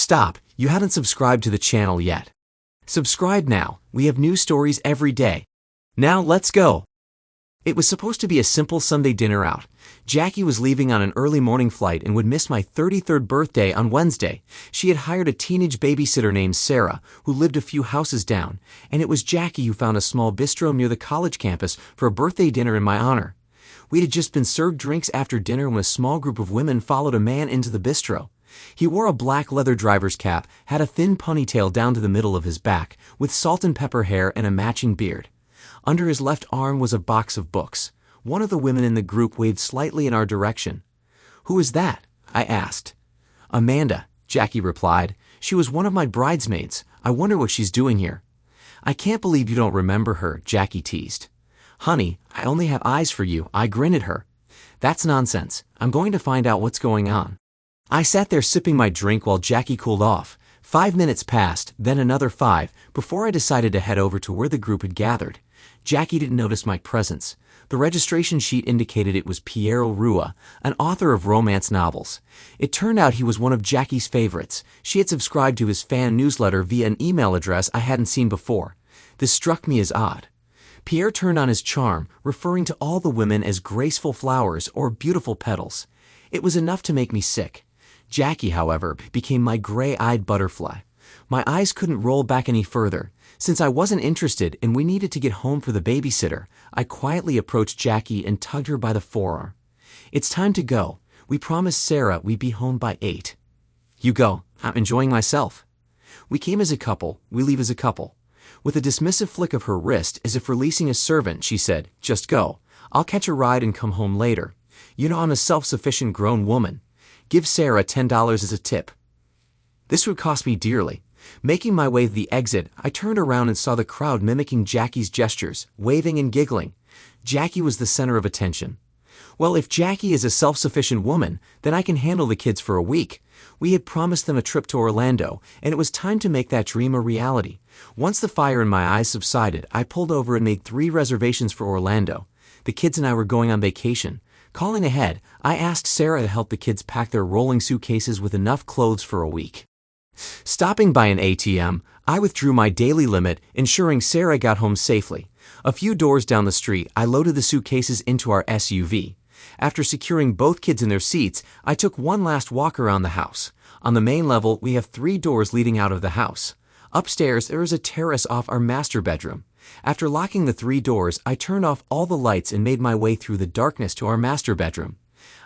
Stop, you haven't subscribed to the channel yet. Subscribe now, we have new stories every day. Now let's go. It was supposed to be a simple Sunday dinner out. Jackie was leaving on an early morning flight and would miss my 33rd birthday on Wednesday. She had hired a teenage babysitter named Sarah, who lived a few houses down, and it was Jackie who found a small bistro near the college campus for a birthday dinner in my honor. We had just been served drinks after dinner when a small group of women followed a man into the bistro. He wore a black leather driver's cap, had a thin ponytail down to the middle of his back, with salt and pepper hair and a matching beard. Under his left arm was a box of books. One of the women in the group waved slightly in our direction. "Who is that?" I asked. "Amanda," Jackie replied. "She was one of my bridesmaids. I wonder what she's doing here." "I can't believe you don't remember her," Jackie teased. "Honey, I only have eyes for you," I grinned at her. "That's nonsense. I'm going to find out what's going on." I sat there sipping my drink while Jackie cooled off. 5 minutes passed, then another 5, before I decided to head over to where the group had gathered. Jackie didn't notice my presence. The registration sheet indicated it was Piero Rua, an author of romance novels. It turned out he was one of Jackie's favorites. She had subscribed to his fan newsletter via an email address I hadn't seen before. This struck me as odd. Pierre turned on his charm, referring to all the women as graceful flowers or beautiful petals. It was enough to make me sick. Jackie, however, became my gray-eyed butterfly. My eyes couldn't roll back any further. Since I wasn't interested and we needed to get home for the babysitter, I quietly approached Jackie and tugged her by the forearm. "It's time to go. We promised Sarah we'd be home by 8. "You go. I'm enjoying myself." "We came as a couple. We leave as a couple." With a dismissive flick of her wrist, as if releasing a servant, she said, "Just go. I'll catch a ride and come home later. You know I'm a self-sufficient grown woman. Give Sarah $10 as a tip." This would cost me dearly. Making my way to the exit, I turned around and saw the crowd mimicking Jackie's gestures, waving and giggling. Jackie was the center of attention. Well, if Jackie is a self-sufficient woman, then I can handle the kids for a week. We had promised them a trip to Orlando, and it was time to make that dream a reality. Once the fire in my eyes subsided, I pulled over and made 3 reservations for Orlando. The kids and I were going on vacation. Calling ahead, I asked Sarah to help the kids pack their rolling suitcases with enough clothes for a week. Stopping by an ATM, I withdrew my daily limit, ensuring Sarah got home safely. A few doors down the street, I loaded the suitcases into our SUV. After securing both kids in their seats, I took one last walk around the house. On the main level, we have 3 doors leading out of the house. Upstairs, there is a terrace off our master bedroom. After locking the 3 doors, I turned off all the lights and made my way through the darkness to our master bedroom.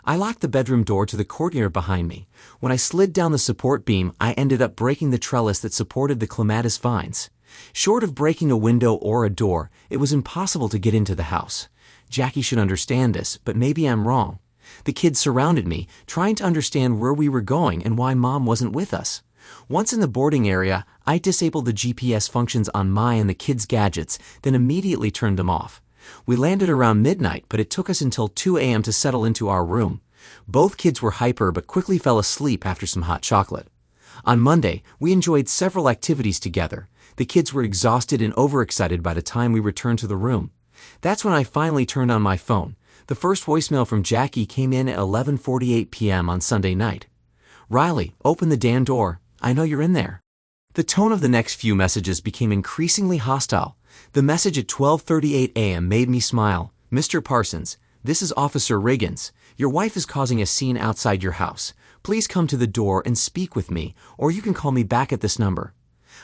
I locked the bedroom door to the courtyard behind me. When I slid down the support beam, I ended up breaking the trellis that supported the clematis vines. Short of breaking a window or a door, it was impossible to get into the house. Jackie should understand this, but maybe I'm wrong. The kids surrounded me, trying to understand where we were going and why Mom wasn't with us. Once in the boarding area, I disabled the GPS functions on my and the kids' gadgets, then immediately turned them off. We landed around midnight, but it took us until 2 a.m. to settle into our room. Both kids were hyper but quickly fell asleep after some hot chocolate. On Monday, we enjoyed several activities together. The kids were exhausted and overexcited by the time we returned to the room. That's when I finally turned on my phone. The first voicemail from Jackie came in at 11:48 p.m. on Sunday night. "Riley, open the damn door. I know you're in there." The tone of the next few messages became increasingly hostile. The message at 12:38 a.m. made me smile. "Mr. Parsons, this is Officer Riggins. Your wife is causing a scene outside your house. Please come to the door and speak with me, or you can call me back at this number."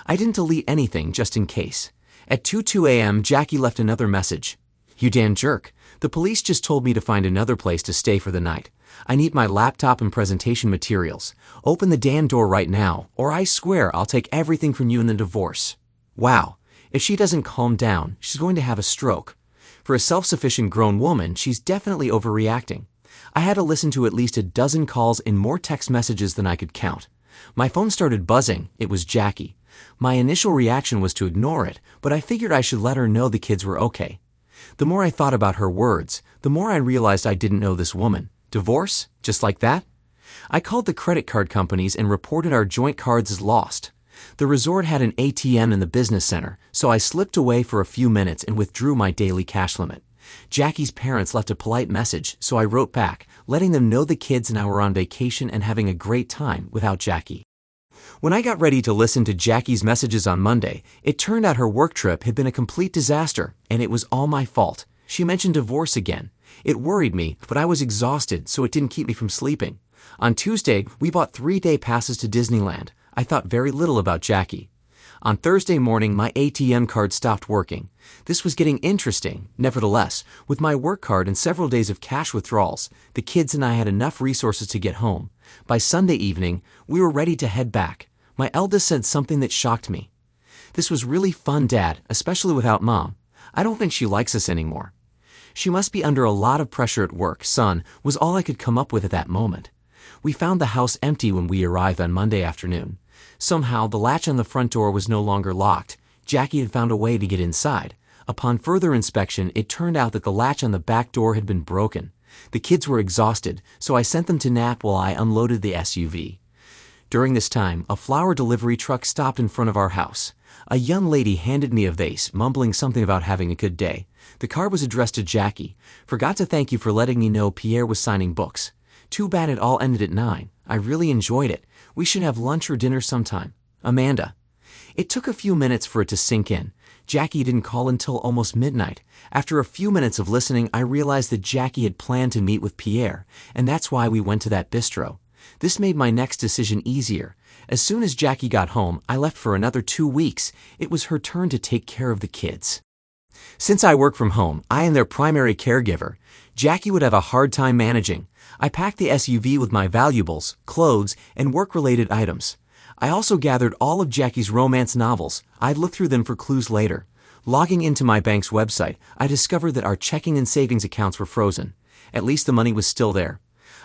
I didn't delete anything just in case. At 2:02 a.m., Jackie left another message. "You damn jerk. The police just told me to find another place to stay for the night. I need my laptop and presentation materials. Open the damn door right now, or I swear I'll take everything from you in the divorce." Wow. If she doesn't calm down, she's going to have a stroke. For a self-sufficient grown woman, she's definitely overreacting. I had to listen to at least a dozen calls and more text messages than I could count. My phone started buzzing. It was Jackie. My initial reaction was to ignore it, but I figured I should let her know the kids were okay. The more I thought about her words, the more I realized I didn't know this woman. Divorce? Just like that? I called the credit card companies and reported our joint cards as lost. The resort had an ATM in the business center, so I slipped away for a few minutes and withdrew my daily cash limit. Jackie's parents left a polite message, so I wrote back, letting them know the kids and I were on vacation and having a great time without Jackie. When I got ready to listen to Jackie's messages on Monday, it turned out her work trip had been a complete disaster, and it was all my fault. She mentioned divorce again. It worried me, but I was exhausted, so it didn't keep me from sleeping. On Tuesday, we bought 3-day passes to Disneyland. I thought very little about Jackie. On Thursday morning, my ATM card stopped working. This was getting interesting. Nevertheless, with my work card and several days of cash withdrawals, the kids and I had enough resources to get home. By Sunday evening, we were ready to head back. My eldest said something that shocked me. "This was really fun, Dad, especially without Mom. I don't think she likes us anymore." "She must be under a lot of pressure at work, son," was all I could come up with at that moment. We found the house empty when we arrived on Monday afternoon. Somehow, the latch on the front door was no longer locked. Jackie had found a way to get inside. Upon further inspection, it turned out that the latch on the back door had been broken. The kids were exhausted, so I sent them to nap while I unloaded the SUV. During this time, a flower delivery truck stopped in front of our house. A young lady handed me a vase, mumbling something about having a good day. The card was addressed to Jackie. "Forgot to thank you for letting me know Pierre was signing books. Too bad it all ended at 9. I really enjoyed it. We should have lunch or dinner sometime. Amanda." It took a few minutes for it to sink in. Jackie didn't call until almost midnight. After a few minutes of listening, I realized that Jackie had planned to meet with Pierre, and that's why we went to that bistro. This made my next decision easier. As soon as Jackie got home, I left for another 2 weeks. It was her turn to take care of the kids. Since I work from home, I am their primary caregiver. Jackie would have a hard time managing. I packed the SUV with my valuables, clothes, and work-related items. I also gathered all of Jackie's romance novels. I'd look through them for clues later. Logging into my bank's website, I discovered that our checking and savings accounts were frozen. At least the money was still there.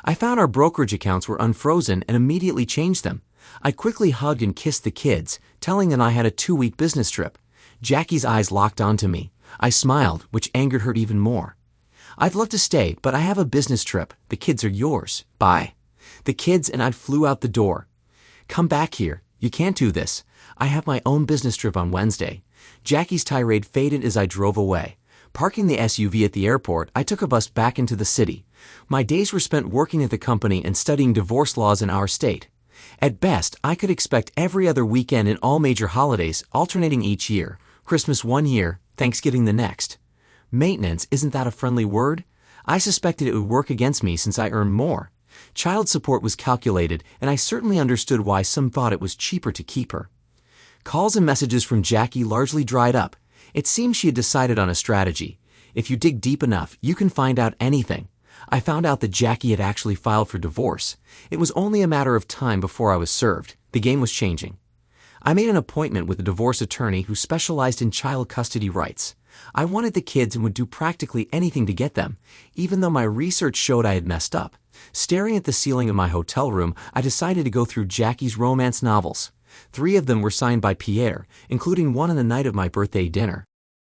I found our brokerage accounts were unfrozen and immediately changed them. I quickly hugged and kissed the kids, telling them I had a 2-week business trip. Jackie's eyes locked onto me. I smiled, which angered her even more. "I'd love to stay, but I have a business trip. The kids are yours. Bye." The kids and I flew out the door. "Come back here. You can't do this. I have my own business trip on Wednesday." Jackie's tirade faded as I drove away. Parking the SUV at the airport, I took a bus back into the city. My days were spent working at the company and studying divorce laws in our state. At best, I could expect every other weekend and all major holidays, alternating each year. Christmas one year, Thanksgiving the next. Maintenance, isn't that a friendly word? I suspected it would work against me since I earned more. Child support was calculated, and I certainly understood why some thought it was cheaper to keep her. Calls and messages from Jackie largely dried up. It seemed she had decided on a strategy. If you dig deep enough, you can find out anything. I found out that Jackie had actually filed for divorce. It was only a matter of time before I was served. The game was changing. I made an appointment with a divorce attorney who specialized in child custody rights. I wanted the kids and would do practically anything to get them, even though my research showed I had messed up. Staring at the ceiling of my hotel room, I decided to go through Jackie's romance novels. 3 of them were signed by Pierre, including one on the night of my birthday dinner.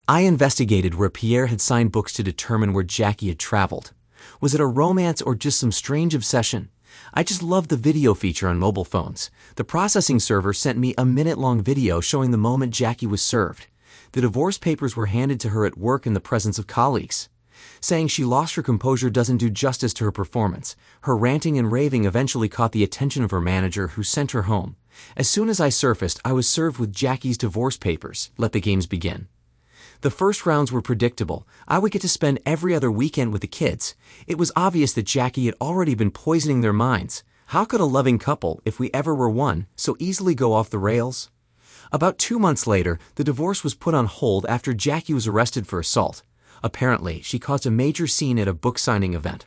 I investigated where Pierre had signed books to determine where Jackie had traveled. Was it a romance or just some strange obsession? I just loved the video feature on mobile phones. The processing server sent me a minute-long video showing the moment Jackie was served. The divorce papers were handed to her at work in the presence of colleagues. Saying she lost her composure doesn't do justice to her performance. Her ranting and raving eventually caught the attention of her manager, who sent her home. As soon as I surfaced, I was served with Jackie's divorce papers. Let the games begin. The first rounds were predictable. I would get to spend every other weekend with the kids. It was obvious that Jackie had already been poisoning their minds. How could a loving couple, if we ever were one, so easily go off the rails? About 2 months later, the divorce was put on hold after Jackie was arrested for assault. Apparently, she caused a major scene at a book signing event.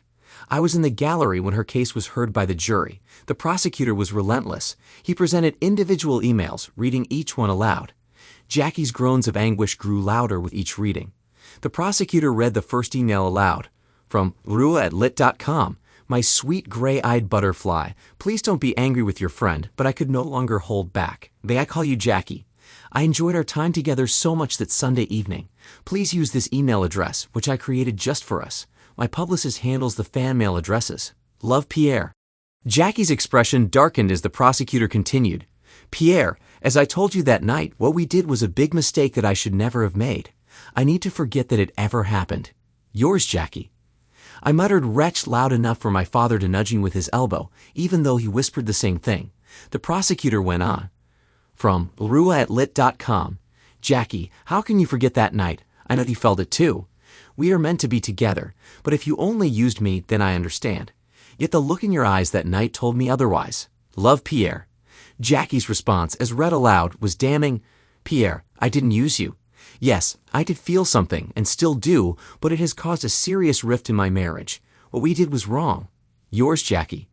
I was in the gallery when her case was heard by the jury. The prosecutor was relentless. He presented individual emails, reading each one aloud. Jackie's groans of anguish grew louder with each reading. The prosecutor read the first email aloud. From Rua@lit.com. My sweet gray-eyed butterfly. Please don't be angry with your friend, but I could no longer hold back. May I call you Jackie? I enjoyed our time together so much that Sunday evening. Please use this email address, which I created just for us. My publicist handles the fan mail addresses. Love, Pierre. Jackie's expression darkened as the prosecutor continued. Pierre, as I told you that night, what we did was a big mistake that I should never have made. I need to forget that it ever happened. Yours, Jackie. I muttered wretch loud enough for my father to nudge me with his elbow, even though he whispered the same thing. The prosecutor went on. From Rua@lit.com. Jackie, how can you forget that night? I know you felt it too. We are meant to be together, but if you only used me, then I understand. Yet the look in your eyes that night told me otherwise. Love, Pierre. Jackie's response, as read aloud, was damning. Pierre, I didn't use you. Yes, I did feel something, and still do, but it has caused a serious rift in my marriage. What we did was wrong. Yours, Jackie.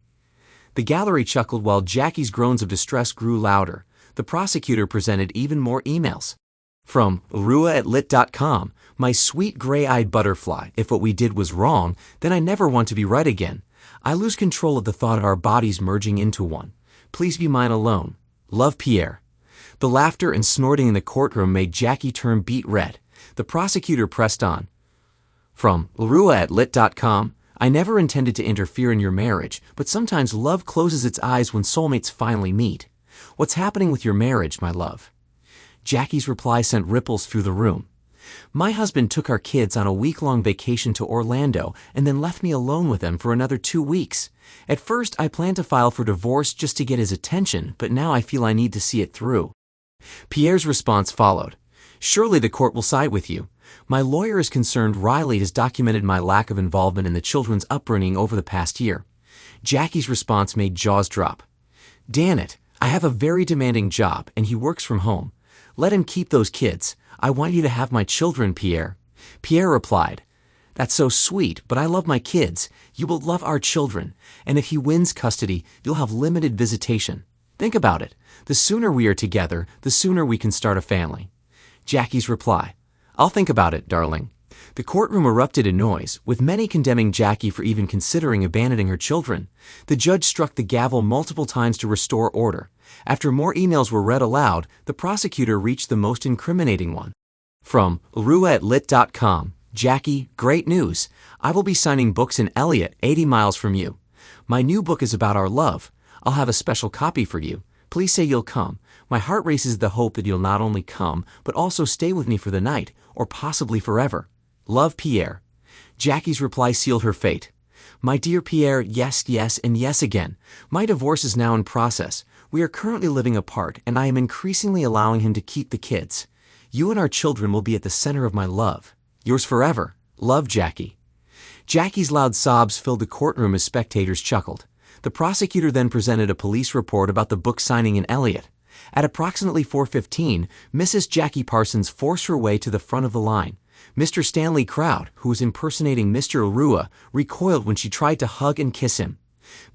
The gallery chuckled while Jackie's groans of distress grew louder. The prosecutor presented even more emails. From Rua@lit.com. My sweet gray-eyed butterfly, if what we did was wrong, then I never want to be right again. I lose control at the thought of our bodies merging into one. Please be mine alone. Love, Pierre. The laughter and snorting in the courtroom made Jackie turn beet red. The prosecutor pressed on. From Rua@lit.com. I never intended to interfere in your marriage, but sometimes love closes its eyes when soulmates finally meet. What's happening with your marriage, my love? Jackie's reply sent ripples through the room. My husband took our kids on a week-long vacation to Orlando and then left me alone with them for another 2 weeks. At first, I planned to file for divorce just to get his attention, but now I feel I need to see it through. Pierre's response followed. Surely the court will side with you. My lawyer is concerned Riley has documented my lack of involvement in the children's upbringing over the past year. Jackie's response made jaws drop. Damn it, I have a very demanding job and he works from home. Let him keep those kids. I want you to have my children, Pierre. Pierre replied, That's so sweet, but I love my kids. You will love our children, and if he wins custody, you'll have limited visitation. Think about it. The sooner we are together, the sooner we can start a family. Jackie's reply, I'll think about it, darling. The courtroom erupted in noise, with many condemning Jackie for even considering abandoning her children. The judge struck the gavel multiple times to restore order. After more emails were read aloud, the prosecutor reached the most incriminating one. From Rua@lit.com. Jackie, great news. I will be signing books in Elliott, 80 miles from you. My new book is about our love. I'll have a special copy for you. Please say you'll come. My heart races at the hope that you'll not only come, but also stay with me for the night, or possibly forever. Love, Pierre. Jackie's reply sealed her fate. My dear Pierre, yes, yes, and yes again. My divorce is now in process. We are currently living apart, and I am increasingly allowing him to keep the kids. You and our children will be at the center of my love. Yours forever. Love, Jackie. Jackie's loud sobs filled the courtroom as spectators chuckled. The prosecutor then presented a police report about the book signing in Elliott. At approximately 4:15, Mrs. Jackie Parsons forced her way to the front of the line. Mr. Stanley Crowd, who was impersonating Mr. Rua, recoiled when she tried to hug and kiss him.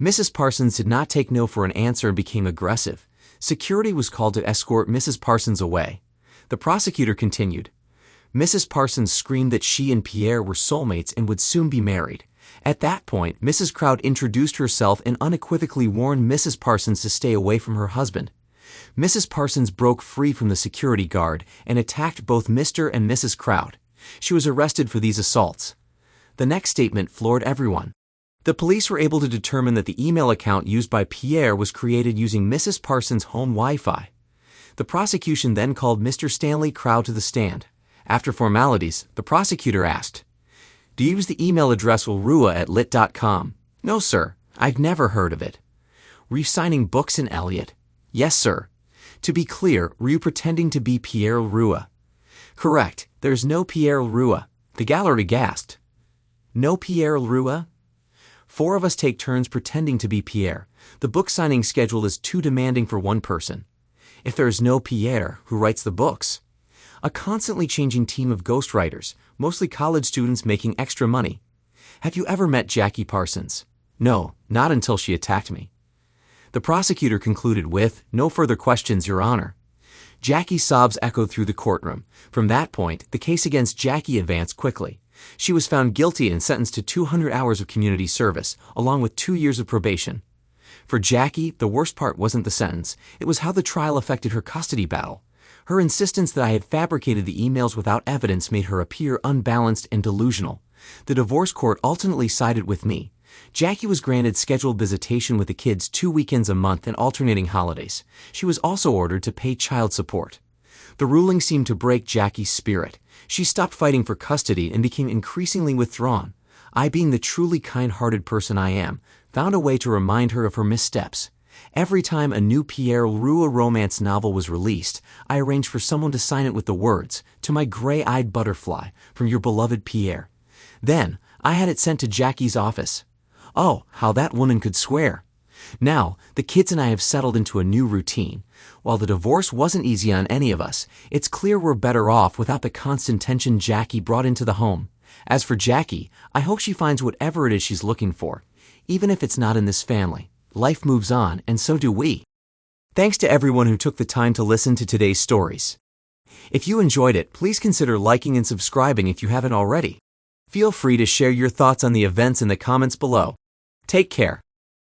Mrs. Parsons did not take no for an answer and became aggressive. Security was called to escort Mrs. Parsons away. The prosecutor continued. Mrs. Parsons screamed that she and Pierre were soulmates and would soon be married. At that point, Mrs. Crowd introduced herself and unequivocally warned Mrs. Parsons to stay away from her husband. Mrs. Parsons broke free from the security guard and attacked both Mr. and Mrs. Crowd. She was arrested for these assaults. The next statement floored everyone. The police were able to determine that the email account used by Pierre was created using Mrs. Parsons' home Wi-Fi. The prosecution then called Mr. Stanley Crowd to the stand. After formalities, the prosecutor asked, Do you use the email address Rua@lit.com? No, sir. I've never heard of it. Were you signing books in Elliott? Yes, sir. To be clear, were you pretending to be Pierre Rua? Correct. There's no Pierre Rua. The gallery gasped. No Pierre Rua? 4 of us take turns pretending to be Pierre. The book signing schedule is too demanding for one person. If there is no Pierre, who writes the books? A constantly changing team of ghostwriters, mostly college students making extra money. Have you ever met Jackie Parsons? No, not until she attacked me. The prosecutor concluded with, No further questions, Your Honor. Jackie's sobs echoed through the courtroom. From that point, the case against Jackie advanced quickly. She was found guilty and sentenced to 200 hours of community service, along with 2 years of probation. For Jackie, the worst part wasn't the sentence. It was how the trial affected her custody battle. Her insistence that I had fabricated the emails without evidence made her appear unbalanced and delusional. The divorce court ultimately sided with me. Jackie was granted scheduled visitation with the kids 2 weekends a month and alternating holidays. She was also ordered to pay child support. The ruling seemed to break Jackie's spirit. She stopped fighting for custody and became increasingly withdrawn. I, being the truly kind-hearted person I am, found a way to remind her of her missteps. Every time a new Pierre Roux romance novel was released, I arranged for someone to sign it with the words, "To my gray-eyed butterfly, from your beloved Pierre." Then, I had it sent to Jackie's office. Oh, how that woman could swear. Now, the kids and I have settled into a new routine. While the divorce wasn't easy on any of us, it's clear we're better off without the constant tension Jackie brought into the home. As for Jackie, I hope she finds whatever it is she's looking for. Even if it's not in this family, life moves on, and so do we. Thanks to everyone who took the time to listen to today's stories. If you enjoyed it, please consider liking and subscribing if you haven't already. Feel free to share your thoughts on the events in the comments below. Take care.